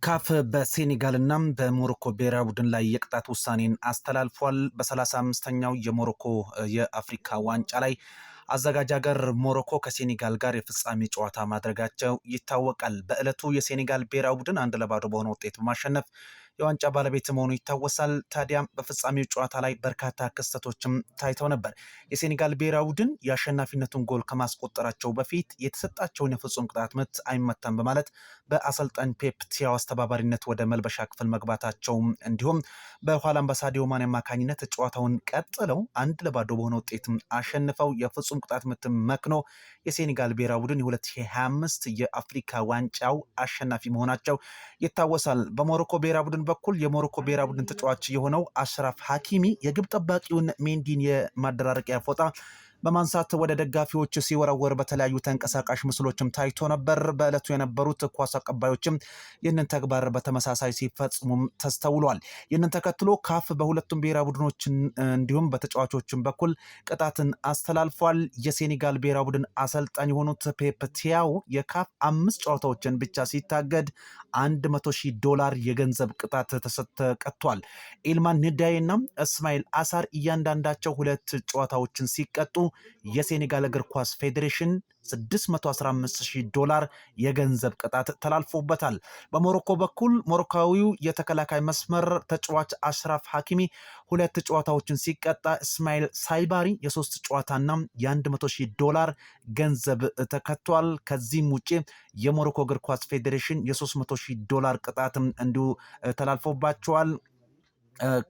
ካፍ በሴኔጋልና በሞሮኮ ብሔራዊ ቡድን ላይ የቅጣት ውሳኔን አስተላልፏል። በ35ኛው የሞሮኮ የአፍሪካ ዋንጫ ላይ አዘጋጅ ሀገር ሞሮኮ ከሴኔጋል ጋር የፍጻሜ ጨዋታ ማድረጋቸው ይታወቃል። በዕለቱ የሴኔጋል ብሔራዊ ቡድን 1-0 በሆነ ውጤት በማሸነፍ የዋንጫ ባለቤት መሆኑ ይታወሳል። ታዲያም በፍጻሜው ጨዋታ ላይ በርካታ ክስተቶችም ታይተው ነበር። የሴኔጋል ብሔራዊ ቡድን የአሸናፊነቱን ጎል ከማስቆጠራቸው በፊት የተሰጣቸውን የፍጹም ቅጣት ምት አይመታም በማለት በአሰልጣኝ ፔፕ ቲያው አስተባባሪነት ወደ መልበሻ ክፍል መግባታቸው እንዲሁም በኋላም በሳዲዮ ማኔ አማካኝነት ጨዋታውን ቀጥለው 1-0 በሆነ ውጤት አሸንፈው የፍጹም ቅጣት ምት መክኖ የሴኔጋል ብሔራዊ ቡድን የ2025 የአፍሪካ ዋንጫው አሸናፊ መሆናቸው ይታወሳል። በሞሮኮ ብሔራዊ ቡድን በኩል የሞሮኮ ብሔራዊ ቡድን ተጫዋች የሆነው አሽራፍ ሀኪሚ የግብ ጠባቂውን ሜንዲን የማደራረቂያ ፎጣ በማንሳት ወደ ደጋፊዎች ሲወረወር በተለያዩ ተንቀሳቃሽ ምስሎችም ታይቶ ነበር። በዕለቱ የነበሩት ኳስ አቀባዮችም ይህንን ተግባር በተመሳሳይ ሲፈጽሙም ተስተውሏል። ይህንን ተከትሎ ካፍ በሁለቱም ብሔራዊ ቡድኖች እንዲሁም በተጫዋቾችም በኩል ቅጣትን አስተላልፏል። የሴኔጋል ብሔራዊ ቡድን አሰልጣኝ የሆኑት ፔፕ ቲያው የካፍ 5 ጨዋታዎችን ብቻ ሲታገድ $100,000 የገንዘብ ቅጣት ተቀጥቷል። ኢልማን ንዳዬ እና እስማኤል አሳር እያንዳንዳቸው 2 ጨዋታዎችን ሲቀጡ የሴኔጋል እግር ኳስ ፌዴሬሽን $615,000 የገንዘብ ቅጣት ተላልፎበታል። በሞሮኮ በኩል ሞሮካዊው የተከላካይ መስመር ተጫዋች አሽራፍ ሀኪሚ 2 ጨዋታዎችን ሲቀጣ እስማኤል ሳይባሪ የ3 ጨዋታና $100,000 ገንዘብ ተከቷል። ከዚህም ውጭ የሞሮኮ እግር ኳስ ፌዴሬሽን $300,000 ቅጣትም እንዲሁ ተላልፎባቸዋል።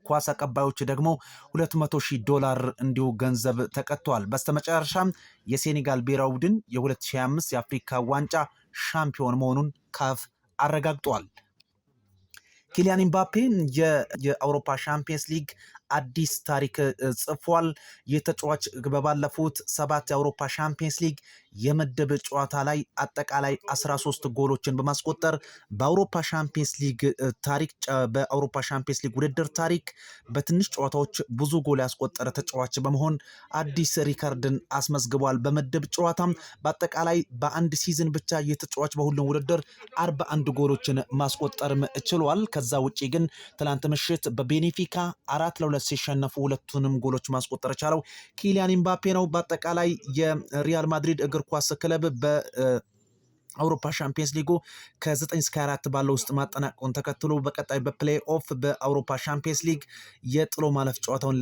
ኳስ አቀባዮች ደግሞ $200,000 እንዲሁ ገንዘብ ተቀጥተዋል። በስተመጨረሻም የሴኔጋል ብሔራዊ ቡድን የ2025 የአፍሪካ ዋንጫ ሻምፒዮን መሆኑን ካፍ አረጋግጧል። ኪሊያን ኤምባፔ የአውሮፓ ሻምፒየንስ ሊግ አዲስ ታሪክ ጽፏል። የተጫዋች በባለፉት 7 የአውሮፓ ሻምፒየንስ ሊግ የምድብ ጨዋታ ላይ አጠቃላይ 13 ጎሎችን በማስቆጠር በአውሮፓ ሻምፒየንስ ሊግ ታሪክ በአውሮፓ ሻምፒየንስ ሊግ ውድድር ታሪክ በትንሽ ጨዋታዎች ብዙ ጎል ያስቆጠረ ተጫዋች በመሆን አዲስ ሪከርድን አስመዝግቧል። በምድብ ጨዋታም በአጠቃላይ በአንድ ሲዝን ብቻ የተጫዋች በሁሉም ውድድር 41 ጎሎችን ማስቆጠርም ችሏል። ከዛ ውጪ ግን ትላንት ምሽት በቤኔፊካ 4-2 ሲሸነፉ ሁለቱንም ጎሎች ማስቆጠር ቻለው ኪሊያን ኤምባፔ ነው። በአጠቃላይ የሪያል ማድሪድ እግር ኳስ ክለብ በአውሮፓ ሻምፒየንስ ሊጉ ከ9 እስከ 4 ባለው ውስጥ ማጠናቀቁን ተከትሎ በቀጣይ በፕሌይ ኦፍ በአውሮፓ ሻምፒየንስ ሊግ የጥሎ ማለፍ ጨዋታውን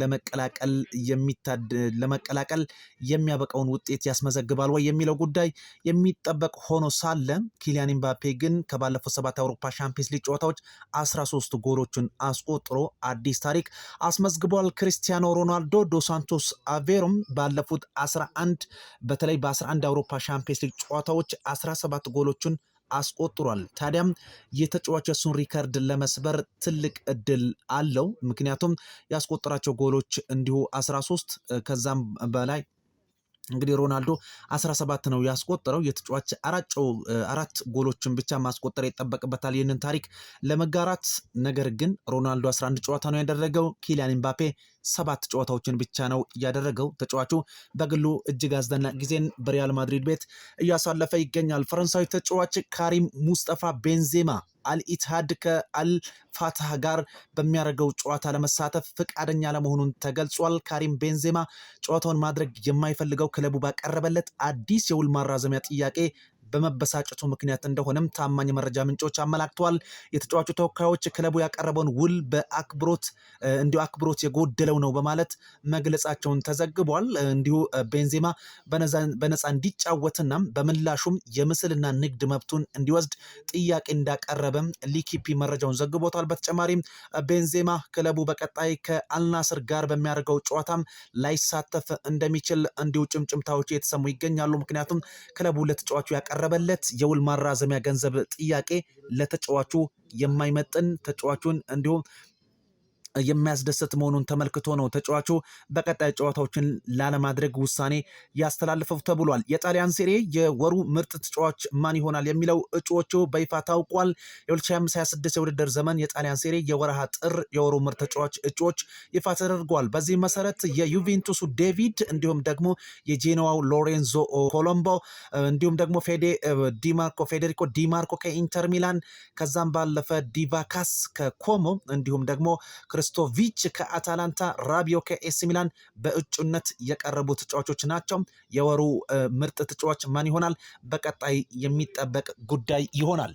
ለመቀላቀል የሚያበቃውን ውጤት ያስመዘግባል ወይ የሚለው ጉዳይ የሚጠበቅ ሆኖ ሳለ ኪሊያን ኤምባፔ ግን ከባለፉት 7 የአውሮፓ ሻምፒየንስ ሊግ ጨዋታዎች 13 ጎሎችን አስቆጥሮ አዲስ ታሪክ አስመዝግቧል። ክሪስቲያኖ ሮናልዶ ዶስ ሳንቶስ አቬሮም ባለፉት 11 በተለይ በ11 የአውሮፓ ሻምፒየንስ ሊግ ጨዋታዎች 17 ጎሎችን አስቆጥሯል። ታዲያም የተጫዋች እሱን ሪከርድ ለመስበር ትልቅ እድል አለው። ምክንያቱም ያስቆጠራቸው ጎሎች እንዲሁ 13 ከዛም በላይ እንግዲህ ሮናልዶ 17 ነው ያስቆጠረው። የተጫዋች 4 ጎሎችን ብቻ ማስቆጠር ይጠበቅበታል ይህንን ታሪክ ለመጋራት። ነገር ግን ሮናልዶ 11 ጨዋታ ነው ያደረገው። ኪሊያን ኤምባፔ 7 ጨዋታዎችን ብቻ ነው ያደረገው። ተጫዋቹ በግሉ እጅግ አስደናቂ ጊዜን በሪያል ማድሪድ ቤት እያሳለፈ ይገኛል። ፈረንሳዊ ተጫዋች ካሪም ሙስጠፋ ቤንዜማ አልኢትሃድ ከአልፋታህ ጋር በሚያደርገው ጨዋታ ለመሳተፍ ፈቃደኛ ለመሆኑን ተገልጿል። ካሪም ቤንዜማ ጨዋታውን ማድረግ የማይፈልገው ክለቡ ባቀረበለት አዲስ የውል ማራዘሚያ ጥያቄ በመበሳጨቱ ምክንያት እንደሆነም ታማኝ መረጃ ምንጮች አመላክተዋል። የተጫዋቹ ተወካዮች ክለቡ ያቀረበውን ውል አክብሮት የጎደለው ነው በማለት መግለጻቸውን ተዘግቧል። እንዲሁ ቤንዜማ በነፃ እንዲጫወትና በምላሹም የምስልና ንግድ መብቱን እንዲወስድ ጥያቄ እንዳቀረበም ሊኪፒ መረጃውን ዘግቦታል። በተጨማሪም ቤንዜማ ክለቡ በቀጣይ ከአልናስር ጋር በሚያደርገው ጨዋታም ላይሳተፍ እንደሚችል እንዲሁ ጭምጭምታዎች የተሰሙ ይገኛሉ። ምክንያቱም ክለቡ ለተጫዋቹ ያቀረበለት የውል ማራዘሚያ ገንዘብ ጥያቄ ለተጫዋቹ የማይመጥን ተጫዋቹን እንዲሁም የሚያስደስት መሆኑን ተመልክቶ ነው ተጫዋቹ በቀጣይ ጨዋታዎችን ላለማድረግ ውሳኔ ያስተላልፈው ተብሏል። የጣሊያን ሴሪ የወሩ ምርጥ ተጫዋች ማን ይሆናል የሚለው እጩዎቹ በይፋ ታውቋል። የ2025/26 የውድድር ዘመን የጣሊያን ሴሪ የወርሃ ጥር የወሩ ምርጥ ተጫዋች እጩዎች ይፋ ተደርጓል። በዚህ መሰረት የዩቬንቱሱ ዴቪድ እንዲሁም ደግሞ የጄኖዋው ሎሬንዞ ኮሎምቦ እንዲሁም ደግሞ ፌዴሪኮ ዲማርኮ ከኢንተር ሚላን ከዛም ባለፈ ዲቫካስ ከኮሞ እንዲሁም ደግሞ ክሪስቶቪች ከአታላንታ ራቢዮ ከኤሲ ሚላን በእጩነት የቀረቡ ተጫዋቾች ናቸው። የወሩ ምርጥ ተጫዋች ማን ይሆናል በቀጣይ የሚጠበቅ ጉዳይ ይሆናል።